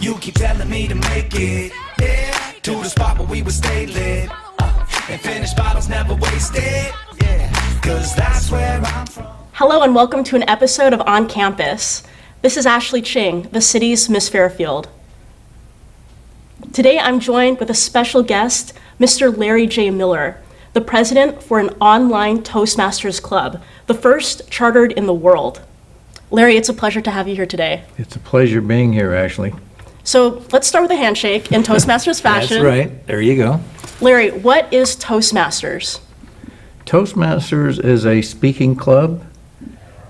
You keep telling me to make it, yeah. To the spot where we would stay lit, and finish bottles never wasted, yeah. Cause that's where I'm from. Hello and welcome to an episode of On Campus. This is Ashley Ching, the city's Miss Fairfield. Today I'm joined with a special guest, Mr. Larry J. Miller, the president for an online Toastmasters club, the first chartered in the world. Larry, it's a pleasure to have you here today. It's a pleasure being here, Ashley. So let's start with a handshake in Toastmasters fashion. That's right. There you go. Larry, what is Toastmasters? Toastmasters is a speaking club,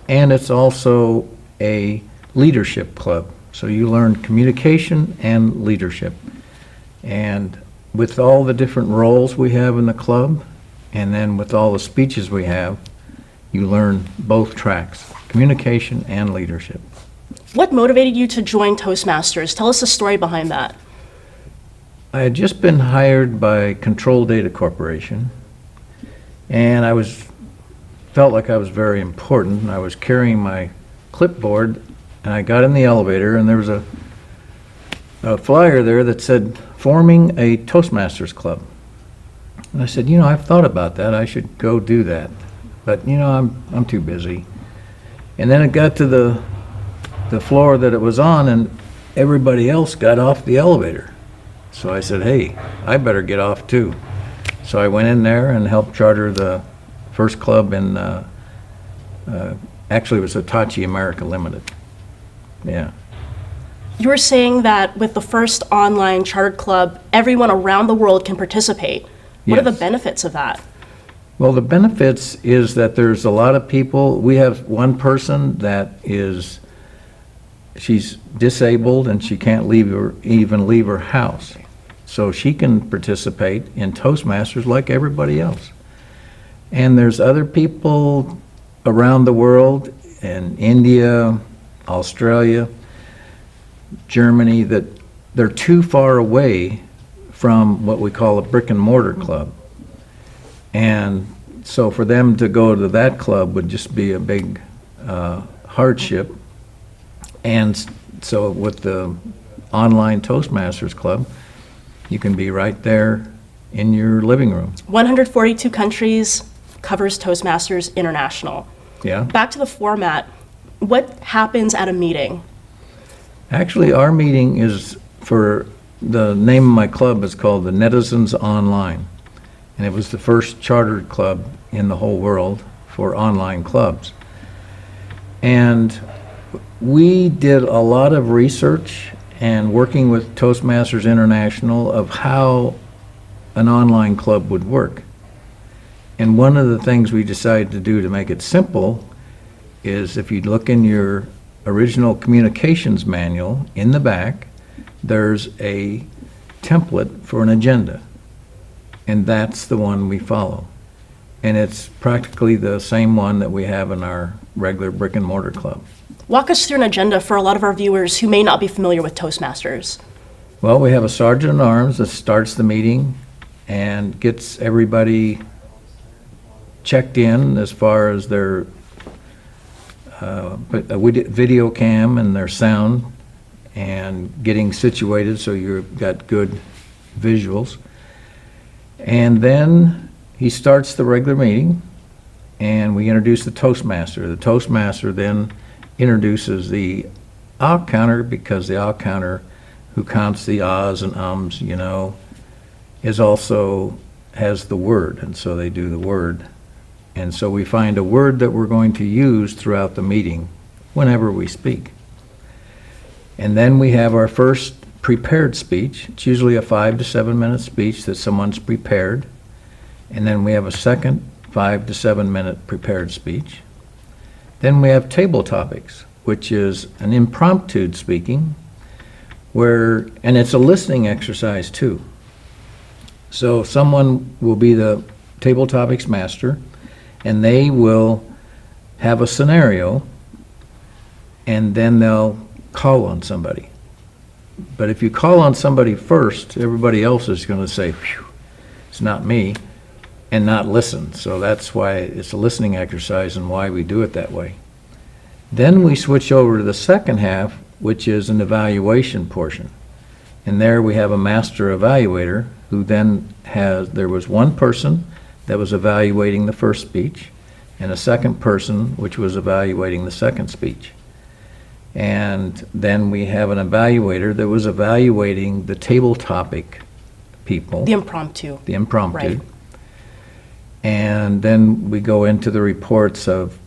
and it's also a leadership club. So you learn communication and leadership. And with all the different roles we have in the club, and then with all the speeches we have, you learn both tracks, communication and leadership. What motivated you to join Toastmasters? Tell us the story behind that. I had just been hired by Control Data Corporation, and I felt like I was very important, and I was carrying my clipboard, and I got in the elevator, and there was a flyer there that said, forming a Toastmasters club. And I said, I've thought about that. I should go do that. But, I'm too busy. And then it got to the floor that it was on, and everybody else got off the elevator. So I said, hey, I better get off too. So I went in there and helped charter the first club in, actually it was Hitachi America Limited. Yeah. You were saying that with the first online chartered club, everyone around the world can participate. What are the benefits of that? Well, the benefits is that there's a lot of people. We have one person that she's disabled and she can't even leave her house. So she can participate in Toastmasters like everybody else. And there's other people around the world, in India, Australia, Germany, that they're too far away from what we call a brick and mortar club. And so for them to go to that club would just be a big hardship. And so with the online Toastmasters club, you can be right there in your living room. 142 countries covers Toastmasters International. Yeah. Back to the format, what happens at a meeting? Actually, our meeting is the name of my club is called the Netizens Online. And it was the first chartered club in the whole world for online clubs. And we did a lot of research and working with Toastmasters International of how an online club would work. And one of the things we decided to do to make it simple is if you look in your original communications manual in the back, there's a template for an agenda. And that's the one we follow. And it's practically the same one that we have in our regular brick and mortar club. Walk us through an agenda for a lot of our viewers who may not be familiar with Toastmasters. Well, we have a sergeant at arms that starts the meeting and gets everybody checked in as far as their video cam and their sound and getting situated so you've got good visuals. And then he starts the regular meeting and we introduce the Toastmaster. The Toastmaster then introduces the ah counter, because the ah counter, who counts the ahs and ums, is also has the word, and so they do the word. And so we find a word that we're going to use throughout the meeting whenever we speak. And then we have our first prepared speech. It's usually a 5 to 7 minute speech that someone's prepared. And then we have a second 5 to 7 minute prepared speech. Then we have table topics, which is an impromptu speaking, and it's a listening exercise too. So someone will be the table topics master, and they will have a scenario, and then they'll call on somebody. But if you call on somebody first, everybody else is going to say, phew, it's not me, and not listen. So that's why it's a listening exercise and why we do it that way. Then we switch over to the second half, which is an evaluation portion. And there we have a master evaluator who then there was one person that was evaluating the first speech and a second person which was evaluating the second speech. And then we have an evaluator that was evaluating the table topic people. The impromptu. The impromptu. Right. And then we go into the reports of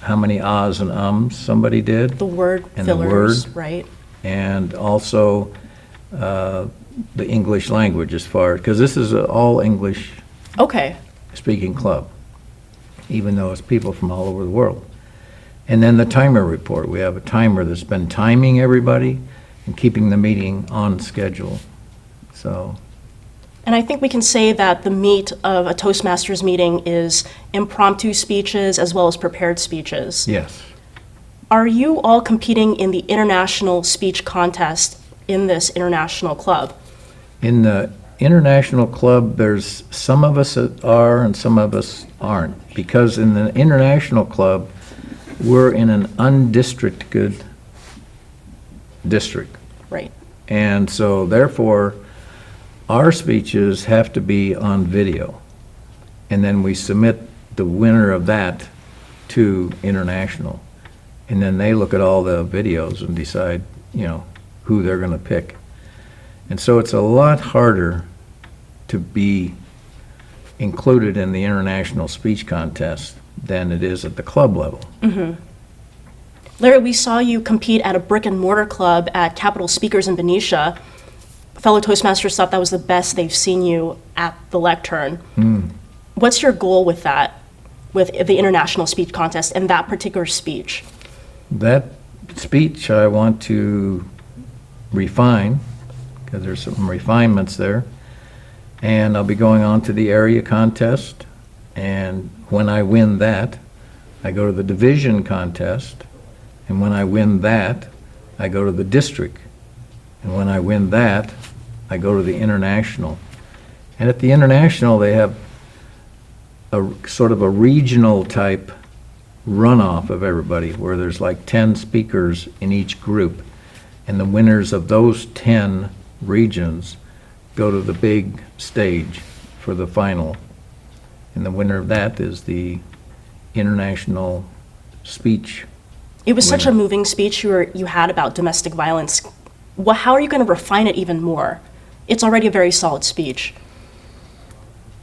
how many ahs and ums somebody did. The word and fillers, the word, right? And also the English language as far, because this is an all English Okay. speaking club, even though it's people from all over the world. And then the timer report. We have a timer that's been timing everybody and keeping the meeting on schedule. So. And I think we can say that the meat of a Toastmasters meeting is impromptu speeches as well as prepared speeches. Yes. Are you all competing in the international speech contest in this international club? In the international club, there's some of us that are and some of us aren't. Because in the international club, we're in an undistricted district. Right. And so therefore, our speeches have to be on video. And then we submit the winner of that to international. And then they look at all the videos and decide, who they're going to pick. And so it's a lot harder to be included in the international speech contest than it is at the club level. Mm-hmm. Larry, we saw you compete at a brick and mortar club at Capital Speakers in Benicia. Fellow Toastmasters thought that was the best they've seen you at the lectern. What's your goal with that, with the international speech contest and that particular speech? That speech I want to refine, because there's some refinements there. And I'll be going on to the area contest. And when I win that, I go to the division contest. And when I win that, I go to the district. And when I win that, I go to the international. And at the international, they have a sort of a regional type runoff of everybody, where there's like 10 speakers in each group. And the winners of those 10 regions go to the big stage for the final. And the winner of that is the international speech. It was such a moving speech you had about domestic violence. Well, how are you going to refine it even more? It's already a very solid speech.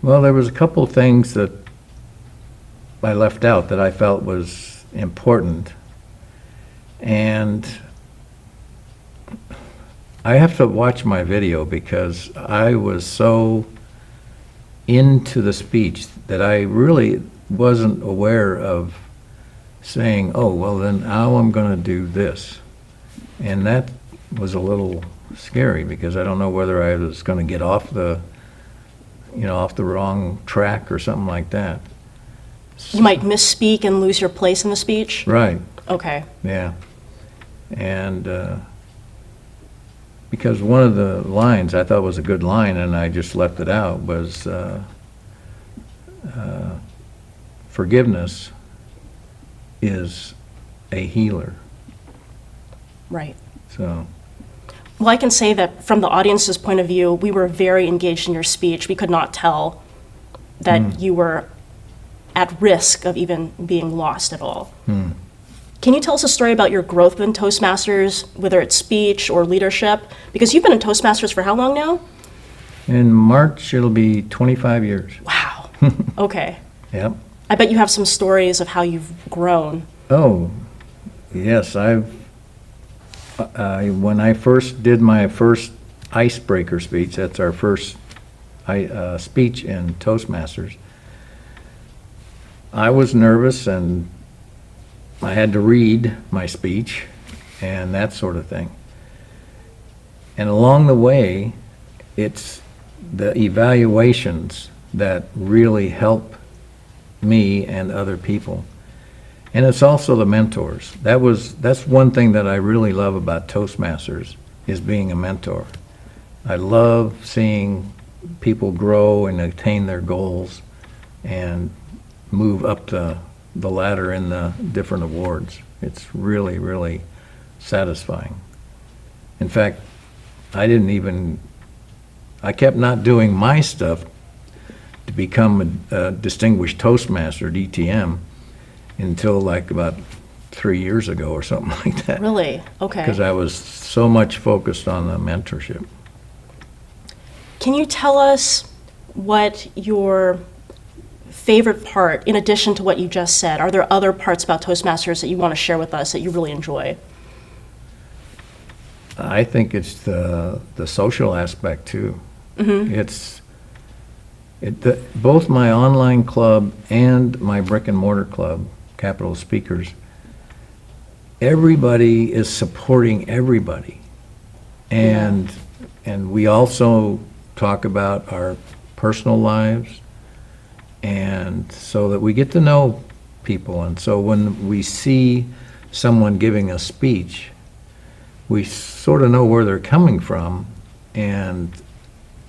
Well, there was a couple of things that I left out that I felt was important. And I have to watch my video because I was so into the speech that I really wasn't aware of saying, oh, well, then now I'm going to do this. And that was a little scary because I don't know whether I was going to get off the, off the wrong track or something like that. You might misspeak and lose your place in the speech? Right. Okay. Yeah. And because one of the lines I thought was a good line and I just left it out was forgiveness is a healer. Right. So. Well, I can say that from the audience's point of view, we were very engaged in your speech. We could not tell that you were at risk of even being lost at all. Can you tell us a story about your growth in Toastmasters, whether it's speech or leadership? Because you've been in Toastmasters for how long now? In March, it'll be 25 years. Wow. Okay. Yep. I bet you have some stories of how you've grown. Oh, yes. When I first did my first icebreaker speech, that's our first speech in Toastmasters, I was nervous and I had to read my speech and that sort of thing. And along the way, it's the evaluations that really help me and other people. And it's also the mentors. That's one thing that I really love about Toastmasters, is being a mentor. I love seeing people grow and attain their goals and move up the ladder in the different awards. It's really, really satisfying. In fact, I kept not doing my stuff to become a distinguished Toastmaster, DTM, until like about 3 years ago or something like that. Really? Okay. Because I was so much focused on the mentorship. Can you tell us what your favorite part, in addition to what you just said, are there other parts about Toastmasters that you want to share with us that you really enjoy? I think it's the social aspect too. Both my online club and my brick and mortar club, Capital Speakers, everybody is supporting everybody. And we also talk about our personal lives, and so that we get to know people. And so when we see someone giving a speech, we sort of know where they're coming from, and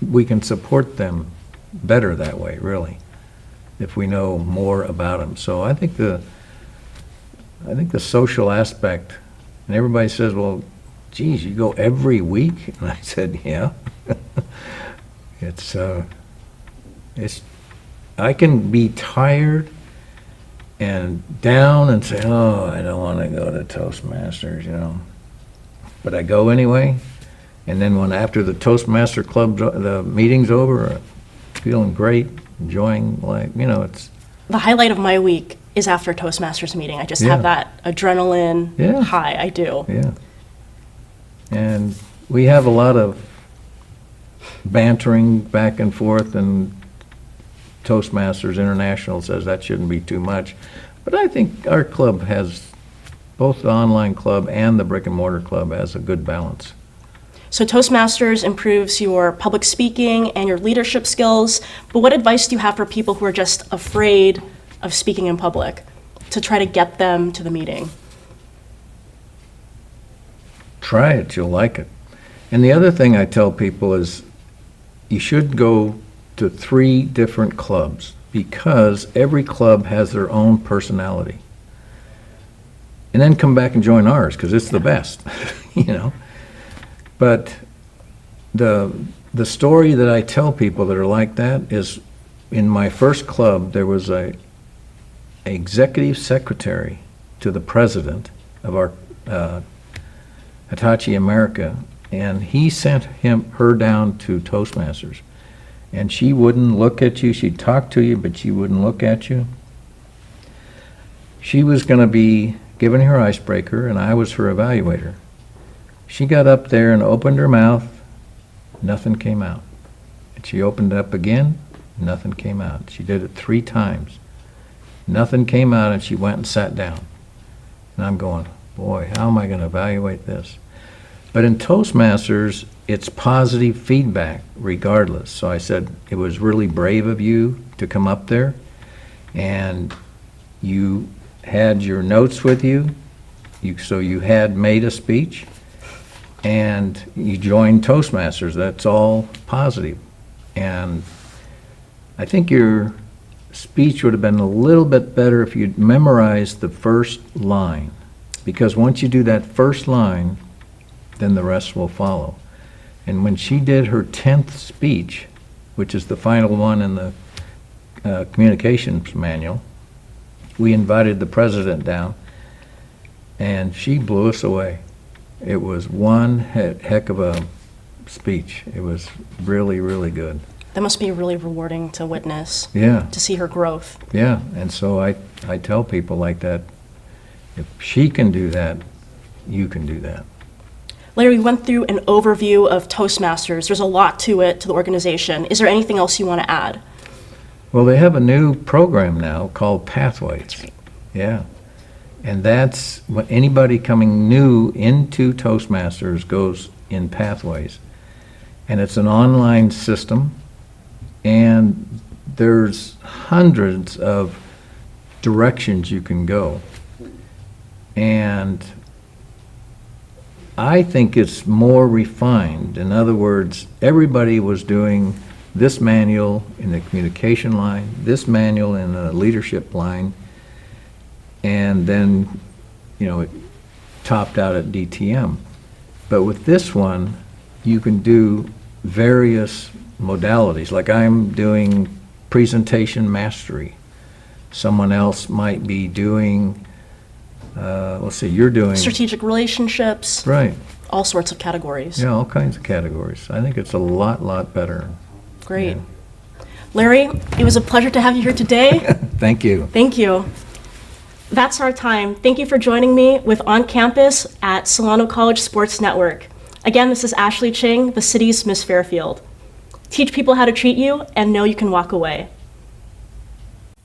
we can support them better that way, really, if we know more about them. So I think the social aspect, and everybody says, well, geez, you go every week? And I said, yeah. I can be tired and down and say, oh, I don't want to go to Toastmasters, you know. But I go anyway, and then after the Toastmaster Club, the meeting's over, feeling great, enjoying life, you know, it's... The highlight of my week is after Toastmasters meeting. I just have that adrenaline high, I do. Yeah. And we have a lot of bantering back and forth, and Toastmasters International says that shouldn't be too much. But I think our club has, both the online club and the brick and mortar club, has a good balance. So Toastmasters improves your public speaking and your leadership skills, but what advice do you have for people who are just afraid of speaking in public to try to get them to the meeting? Try it, you'll like it. And the other thing I tell people is you should go to 3 different clubs, because every club has their own personality. And then come back and join ours, because it's the best, you know. But the story that I tell people that are like that is, in my first club, there was a executive secretary to the president of our Hitachi America, and he sent her down to Toastmasters. And she wouldn't look at you. She'd talk to you, but she wouldn't look at you. She was going to be giving her icebreaker, and I was her evaluator. She got up there and opened her mouth. Nothing came out. And she opened it up again. Nothing came out. She did it 3 times. Nothing came out, and she went and sat down. And I'm going, boy, how am I going to evaluate this? But in Toastmasters, it's positive feedback regardless. So I said, it was really brave of you to come up there, and you had your notes with you, so you had made a speech, and you joined Toastmasters. That's all positive. And I think your speech would have been a little bit better if you'd memorized the first line, because once you do that first line, then the rest will follow. And when she did her 10th speech, which is the final one in the communications manual, we invited the president down, and she blew us away. It was one heck of a speech. It was really, really good. That must be really rewarding to witness. Yeah. To see her growth. Yeah, and so I tell people like that, if she can do that, you can do that. Larry, we went through an overview of Toastmasters. There's a lot to it, to the organization. Is there anything else you want to add? Well, they have a new program now called Pathways. Yeah. And that's when anybody coming new into Toastmasters goes in Pathways. And it's an online system, and there's hundreds of directions you can go. And I think it's more refined. In other words, everybody was doing this manual in the communication line, this manual in the leadership line, and then, you know, it topped out at DTM. But with this one, you can do various modalities. Like I'm doing presentation mastery. Someone else might be doing, let's see, you're doing... Strategic relationships. Right. All sorts of categories. Yeah, all kinds of categories. I think it's a lot better. Great. Yeah. Larry, it was a pleasure to have you here today. Thank you. Thank you. That's our time. Thank you for joining me with On Campus at Solano College Sports Network. Again, this is Ashley Ching, the city's Miss Fairfield. Teach people how to treat you and know you can walk away.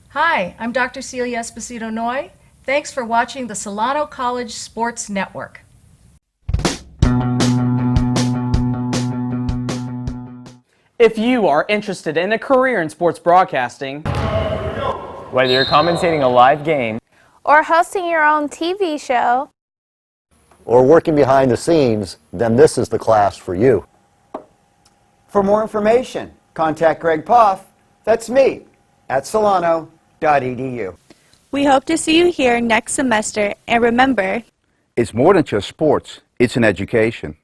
Hi, I'm Dr. Celia Esposito Noy. Thanks for watching the Solano College Sports Network. If you are interested in a career in sports broadcasting, whether you're commentating a live game, or hosting your own TV show, or working behind the scenes, then this is the class for you. For more information, contact Greg Poff, that's me, at solano.edu. We hope to see you here next semester, and remember, it's more than just sports, it's an education.